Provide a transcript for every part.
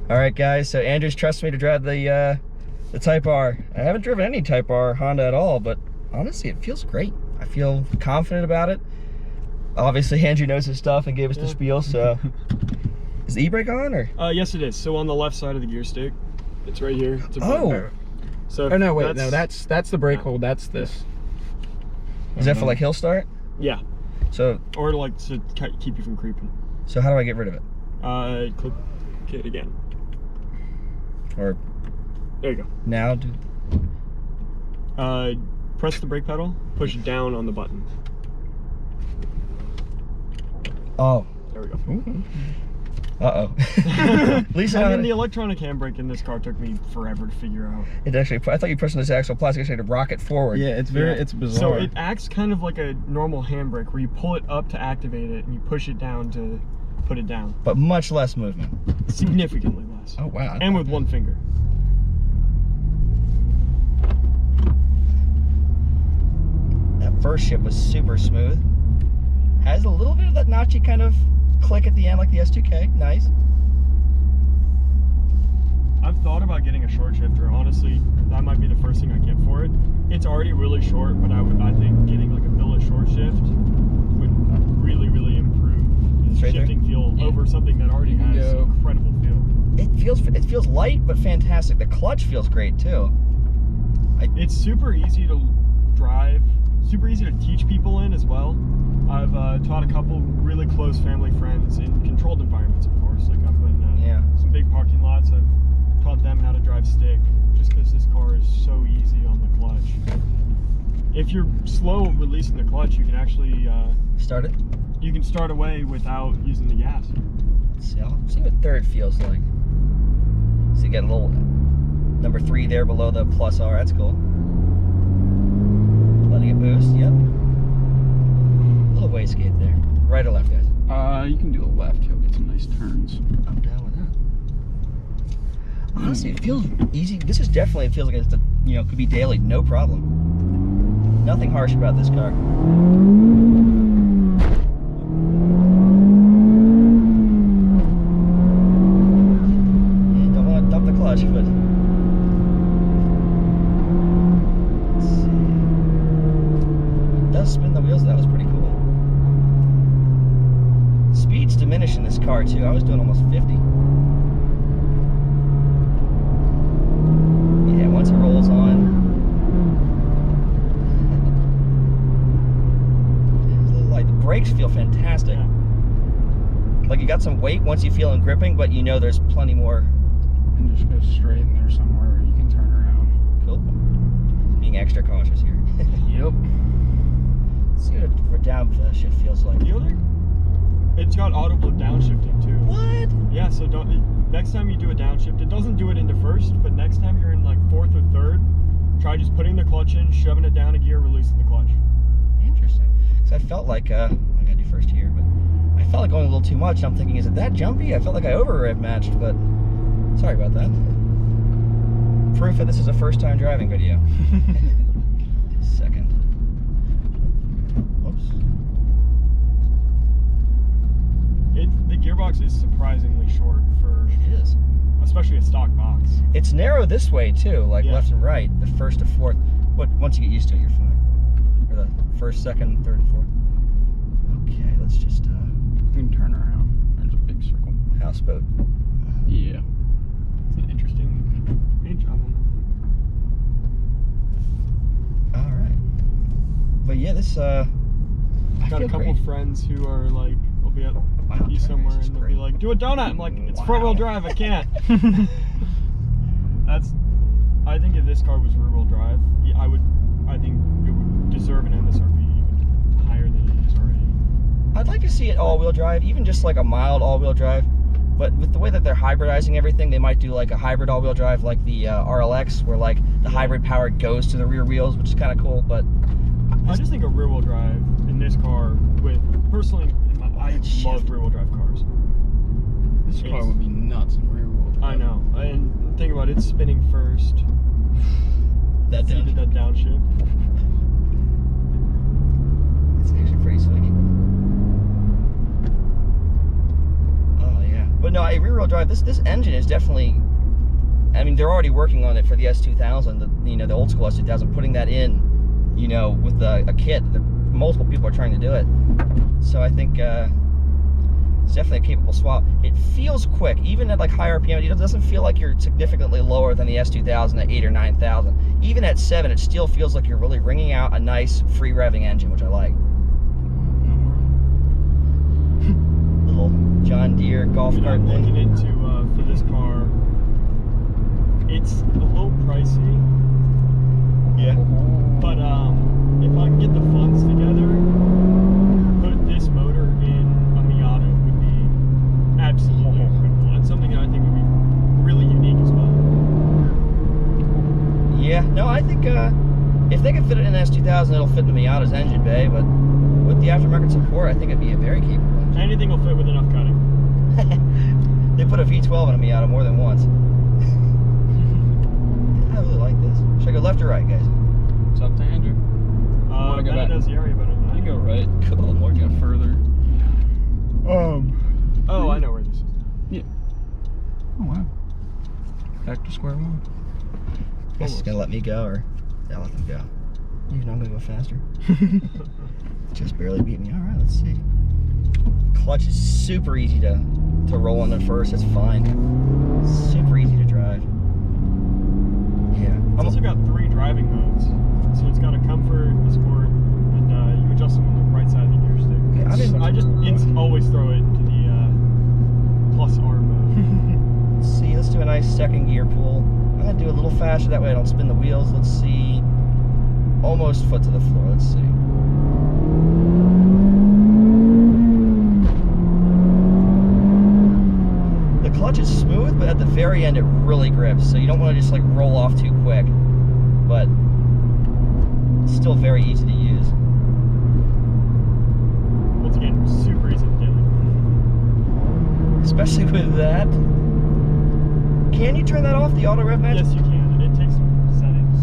All right, guys. So Andrews trusts me to drive the Type R. I haven't driven any Type R Honda at all, but honestly, it feels great. I feel confident about it. Obviously, Andrew knows his stuff and gave us the spiel. So, is the e-brake on or? Yes, it is. So on the left side of the gear stick, it's right here. It's so oh no, wait, no, that's the brake hold. That's this. Is that for like hill start? Yeah. So. Or like to keep you from creeping. So how do I get rid of it? Click it again. Or. There you go. Now. Press the brake pedal. Push down on the button. Oh. There we go. Uh-oh. Lisa, I mean, the electronic handbrake in this car took me forever to figure out. It actually, I thought you pressed on this axle plastic actually to rock it forward. Yeah, it's it's bizarre. So it acts kind of like a normal handbrake where you pull it up to activate it and you push it down to put it down. But much less movement. Significantly less. Oh, wow. And with one finger. That first shift was super smooth. Has a little bit of that notchy kind of click at the end like the S2K. Nice. I've thought about getting a short shifter. Honestly, that might be the first thing I get for it. It's already really short, but I think getting like a billet short shift would really, really improve the shifting feel over something that already has incredible feel. It feels light but fantastic. The clutch feels great too. It's super easy to drive, super easy to teach people in as well. I've taught a couple really close family friends in controlled environments, of course. Like up in some big parking lots. I've taught them how to drive stick just because this car is so easy on the clutch. If you're slow releasing the clutch, you can actually start it. You can start away without using the gas. Let's see. I'll see what third feels like. So you get a little number 3 there below the plus R. That's cool. Letting it boost. Yep. Little wastegate there. Right or left, guys? You can do a left. You'll get some nice turns. I'm down with that. Honestly, it feels easy. This is definitely, it feels like it's could be daily, no problem. Nothing harsh about this car. Yeah, don't want to dump the clutch, but let's see. It does spin the wheels. That was pretty cool. Speed's diminishing this car too. I was doing almost 50. Yeah, once it rolls on. It's a little light. The brakes feel fantastic. Like you got some weight once you feel them gripping, but you know there's plenty more. And just go straight in there somewhere where you can turn around. Cool. Being extra cautious here. Yep. Let's see what a downshift feels like. The other, it's got auto blip downshifting too. What? Yeah, so next time you do a downshift, it doesn't do it into first, but next time you're in like fourth or third, try just putting the clutch in, shoving it down a gear, releasing the clutch. Interesting. Because I felt like, I gotta do first here, but I felt like going a little too much. I'm thinking, is it that jumpy? I felt like I over-rev matched, but sorry about that. Proof that this is a first time driving video. Second. Whoops. The gearbox is surprisingly short for... It is. Especially a stock box. It's narrow this way too, like left and right, the first to fourth. But once you get used to it, you're fine. Or the first, second, third, and fourth. Okay, let's just you can turn around. There's a big circle. Houseboat. Yeah. It's an interesting paint job on that. Alright. But yeah, this I got a couple friends who are like, I'll be at somewhere and they'll be like, do a donut. I'm like, it's front wheel drive, I can't. I think if this car was rear wheel drive, I think it would deserve an MSRP even higher than it is already. I'd like to see it all wheel drive, even just like a mild all wheel drive. But with the way that they're hybridizing everything, they might do like a hybrid all wheel drive like the RLX, where like the hybrid power goes to the rear wheels, which is kind of cool. But I just think a rear wheel drive in this car, personally, I love rear wheel drive cars. This car would be nuts in rear wheel drive. I know, and think about it spinning first. That downshift. It's actually pretty sweet. Oh yeah. But no, a rear-wheel drive, this engine is definitely, I mean, they're already working on it for the S2000, the old school S2000, putting that in, with a kit. Multiple people are trying to do it. So I think it's definitely a capable swap. It feels quick, even at like high RPM. It doesn't feel like you're significantly lower than the S2000 at 8,000 or 9,000. Even at 7, it still feels like you're really wringing out a nice free revving engine, which I like. Little John Deere golf cart I'm thing. looking into for this car. It's a little pricey. Yeah. But if I can get the funds together, put this motor in a Miata would be absolutely incredible. And something that I think would be really unique as well. Yeah, no, I think if they could fit it in an S2000, it'll fit in the Miata's engine bay, but with the aftermarket support, I think it'd be a very capable engine. Anything will fit with enough cutting. They put a V12 in a Miata more than once. I really like this. Should I go left or right, guys? It's up to Andrew. That knows the area better than I You go right. Cool. More go further. Oh, I know where this is. Yeah. Oh wow. Back to square one. Guess he's gonna let me go, or yeah, I'll let them go. Even though I'm gonna go faster. Just barely beat me. All right, let's see. Clutch is super easy to roll on at first. It's fine. Super easy to drive. Yeah. It's also got 3 driving modes. So it's got a comfort, a sport, and you adjust them on the right side of the gear stick. Yeah, I just always throw it into the plus R mode. Let's see. Let's do a nice second gear pull. I'm gonna do a little faster. That way I don't spin the wheels. Let's see. Almost foot to the floor. Let's see. The clutch is smooth, but at the very end it really grips. So you don't want to just like roll off too quick. But it's still very easy to use. Once again, super easy to do. Especially with that. Can you turn that off, the auto rev match? Yes, you can. It takes some settings,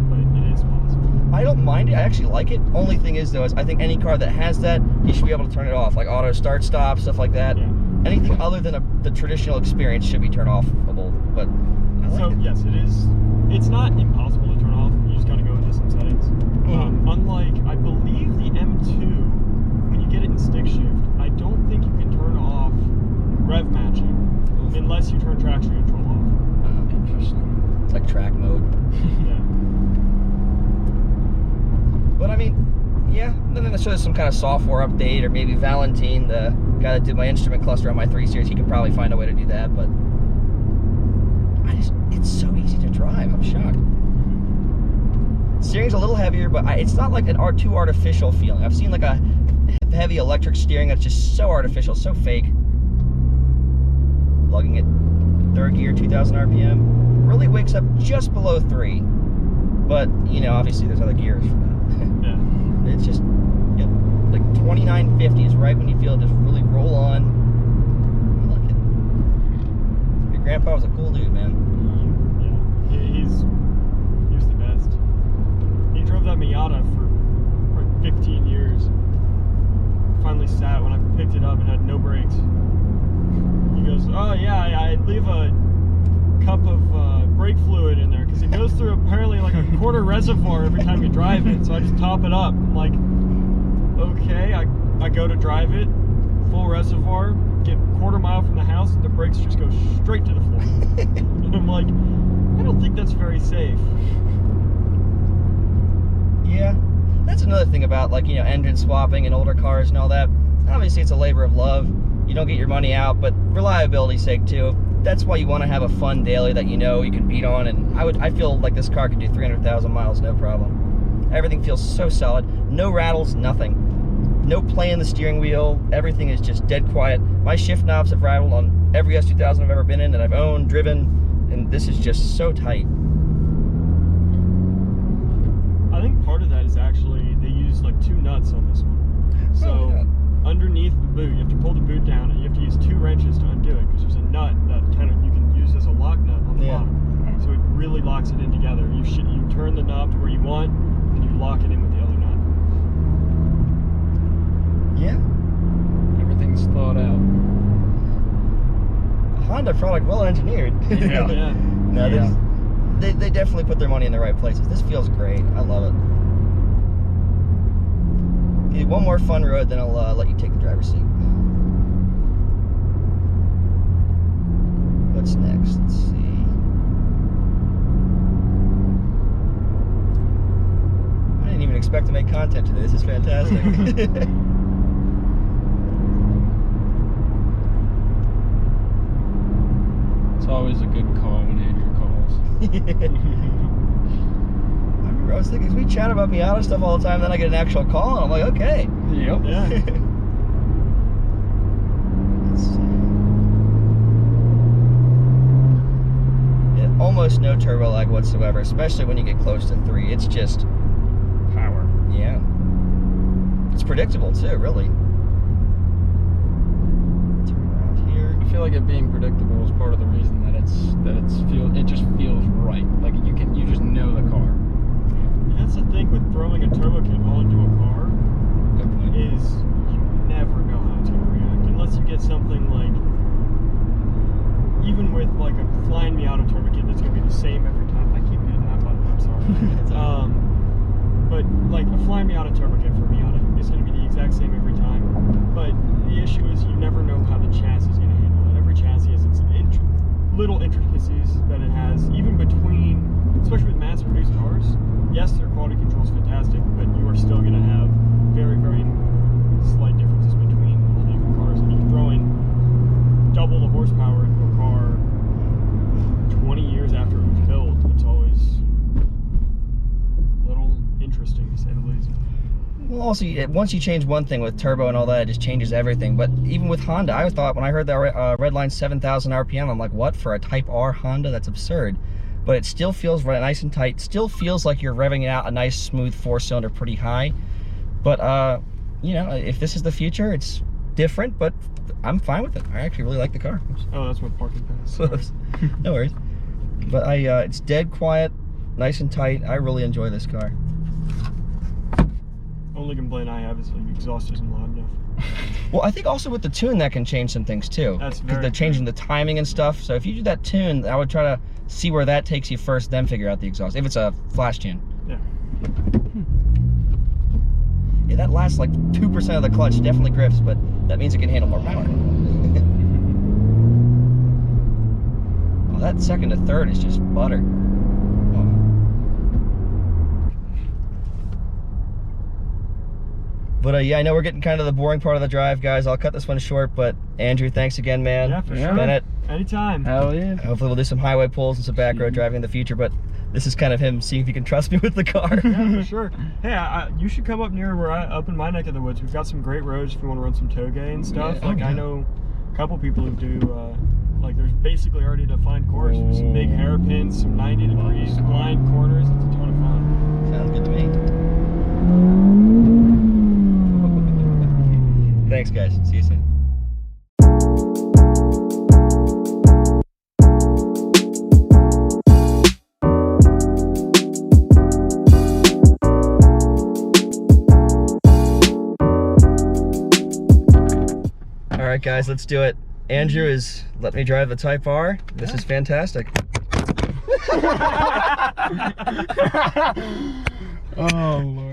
but it is possible. I don't mind it. I actually like it. Only thing is, though, is I think any car that has that, you should be able to turn it off, like auto start, stop, stuff like that. Yeah. Anything other than the traditional experience should be turned offable. But I like So it. yes, it is. It's not impossible to turn off. You just got to go into some settings. Unlike, I believe the M2, when you get it in stick shift, I don't think you can turn off rev matching unless you turn traction control off. Interesting. It's like track mode. Yeah. But I mean, yeah. And then there's some kind of software update, or maybe Valentine, the guy that did my instrument cluster on my 3 Series, he could probably find a way to do that. But it's so easy to drive. I'm shocked. Steering's a little heavier, but it's not like too artificial feeling. I've seen like a heavy electric steering that's just so artificial, so fake. Lugging it 3rd gear, 2,000 RPM, really wakes up just below 3. But obviously there's other gears for that. Yeah. It's just, yep, like 2950 is right when you feel it just really roll on. I like it. Your grandpa was a cool dude, man. Yeah. He was the best. He drove that Miata for 15 years. Finally sat when I picked it up and had no brakes. He goes, oh yeah, I leave a cup of brake fluid in there because it goes through apparently like a quarter reservoir every time you drive it, so I just top it up. I'm like, okay. I go to drive it, full reservoir, get a quarter mile from the house, the brakes just go straight to the floor. And I'm like, I don't think that's very safe. Yeah, that's another thing about like engine swapping in older cars and all that. Obviously it's a labor of love. You don't get your money out, but reliability's sake too. That's why you want to have a fun daily that you can beat on. And I feel like this car could do 300,000 miles, no problem. Everything feels so solid. No rattles, nothing. No play in the steering wheel. Everything is just dead quiet. My shift knobs have rattled on every S2000 I've ever been in that I've owned, driven, and this is just so tight. I think part of that is actually they use like 2 nuts on this one. So underneath the boot, you have to pull the boot down and you have to use 2 wrenches to undo it because there's a nut that you can use as a lock nut on the bottom. So it really locks it in together. You turn the knob to where you want and you lock it in with the other nut. Yeah. Everything's thought out. Honda product well engineered. Yeah. Yeah. No, they definitely put their money in the right places. This feels great. I love it. Okay, one more fun road, then I'll let you take the driver's seat. What's next? Let's see. I didn't even expect to make content today. This is fantastic. It's always a good call when Andrew calls. I was thinking, we chat about Miata stuff all the time, then I get an actual call, and I'm like, okay. Yep. Yeah. Let's see. Yeah, almost no turbo lag whatsoever, especially when you get close to 3. It's just Power. yeah. It's predictable too, really. Turn around here. I feel like it being predictable is part of the reason that it just feels right. Like you just know the car. That's the thing with throwing a turbo kit all into a car, Good point. is you never know how it's going to react unless you get something like, even with like a flying Miata turbo kit that's going to be the same every time. I keep hitting that button, I'm sorry. But like a flying Miata turbo kit for Miata is going to be the exact same every time. But the issue is you never know how the chassis is going to handle it. Every chassis has its little intricacies that it has, even between, especially with mass-produced cars. Yes, their quality control is fantastic, but you are still going to have very, very slight differences between all the different cars. And you're throwing double the horsepower into a car 20 years after it was built. It's always a little interesting, to say the least. Well, also, once you change one thing with turbo and all that, it just changes everything. But even with Honda, I thought when I heard that Redline 7,000 RPM, I'm like, what? For a Type R Honda? That's absurd. But it still feels nice and tight. Still feels like you're revving out a nice, smooth 4-cylinder pretty high. But, you know, if this is the future, it's different, but I'm fine with it. I actually really like the car. Oops. Oh, that's my parking pass. Whoops. No worries. But it's dead quiet, nice and tight. I really enjoy this car. Only complaint I have is the exhaust isn't loud enough. Well, I think also with the tune that can change some things too. That's because very they're changing the timing and stuff. So if you do that tune, I would try to see where that takes you first, then figure out the exhaust. If it's a flash tune. Yeah. Yeah, that last like 2% of the clutch definitely grips, but that means it can handle more power. Oh, that second to third is just butter. But yeah, I know we're getting kind of the boring part of the drive, guys. I'll cut this one short, but Andrew, thanks again, man. Yeah, for sure. Bennett, Anytime. Hell yeah. hopefully we'll do some highway pulls and some back road driving in the future, but this is kind of him seeing if he can trust me with the car. Yeah, for sure. Hey, you should come up near where up in my neck of the woods. We've got some great roads if you want to run some toge and stuff. Yeah, like I know a couple people who do, like there's basically already a defined course with some big hairpins, some 90 degrees, blind corners. It's a ton of fun. Sounds good to me. Thanks, guys. See you soon. All right, guys, let's do it. Andrew is letting me drive the Type R. This is fantastic. Oh, Lord.